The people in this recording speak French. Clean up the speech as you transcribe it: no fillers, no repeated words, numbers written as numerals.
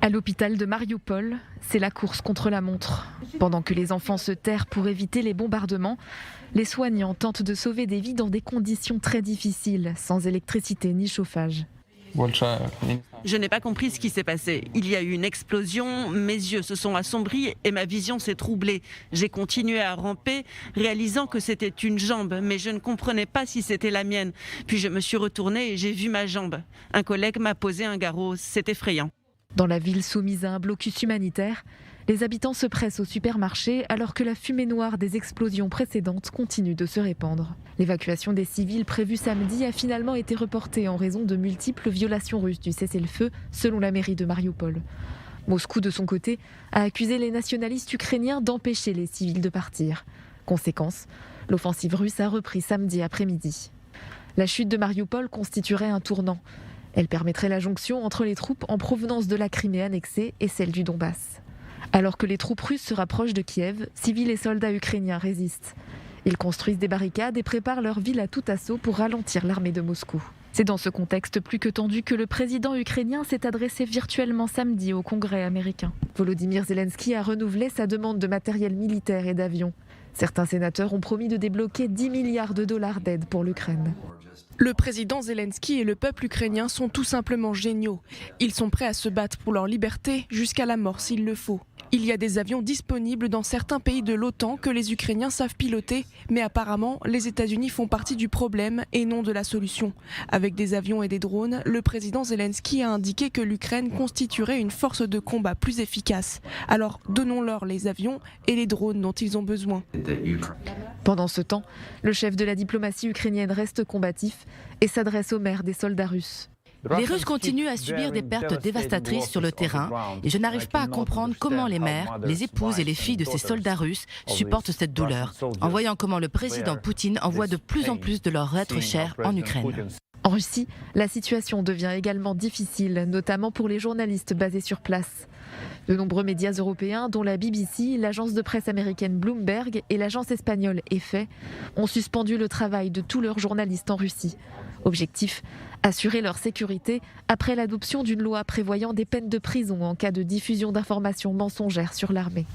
À l'hôpital de Mariupol, c'est la course contre la montre. Pendant que les enfants se terrent pour éviter les bombardements, les soignants tentent de sauver des vies dans des conditions très difficiles, sans électricité ni chauffage. Je n'ai pas compris ce qui s'est passé. Il y a eu une explosion, mes yeux se sont assombris et ma vision s'est troublée. J'ai continué à ramper, réalisant que c'était une jambe, mais je ne comprenais pas si c'était la mienne. Puis je me suis retournée et j'ai vu ma jambe. Un collègue m'a posé un garrot, c'est effrayant. Dans la ville soumise à un blocus humanitaire, les habitants se pressent au supermarché alors que la fumée noire des explosions précédentes continue de se répandre. L'évacuation des civils prévue samedi a finalement été reportée en raison de multiples violations russes du cessez-le-feu, selon la mairie de Mariupol. Moscou, de son côté, a accusé les nationalistes ukrainiens d'empêcher les civils de partir. Conséquence, l'offensive russe a repris samedi après-midi. La chute de Mariupol constituerait un tournant. Elle permettrait la jonction entre les troupes en provenance de la Crimée annexée et celle du Donbass. Alors que les troupes russes se rapprochent de Kiev, civils et soldats ukrainiens résistent. Ils construisent des barricades et préparent leur ville à tout assaut pour ralentir l'armée de Moscou. C'est dans ce contexte plus que tendu que le président ukrainien s'est adressé virtuellement samedi au Congrès américain. Volodymyr Zelensky a renouvelé sa demande de matériel militaire et d'avions. Certains sénateurs ont promis de débloquer 10 milliards de dollars d'aide pour l'Ukraine. Le président Zelensky et le peuple ukrainien sont tout simplement géniaux. Ils sont prêts à se battre pour leur liberté jusqu'à la mort s'il le faut. Il y a des avions disponibles dans certains pays de l'OTAN que les Ukrainiens savent piloter, mais apparemment, les États-Unis font partie du problème et non de la solution. Avec des avions et des drones, le président Zelensky a indiqué que l'Ukraine constituerait une force de combat plus efficace. Alors donnons-leur les avions et les drones dont ils ont besoin. Pendant ce temps, le chef de la diplomatie ukrainienne reste combatif et s'adresse aux mères des soldats russes. Les Russes continuent à subir des pertes dévastatrices sur le terrain et je n'arrive pas à comprendre comment les mères, les épouses et les filles de ces soldats russes supportent cette douleur, en voyant comment le président Poutine envoie de plus en plus de leurs êtres chers en Ukraine. En Russie, la situation devient également difficile, notamment pour les journalistes basés sur place. De nombreux médias européens, dont la BBC, l'agence de presse américaine Bloomberg et l'agence espagnole EFE, ont suspendu le travail de tous leurs journalistes en Russie. Objectif, assurer leur sécurité après l'adoption d'une loi prévoyant des peines de prison en cas de diffusion d'informations mensongères sur l'armée.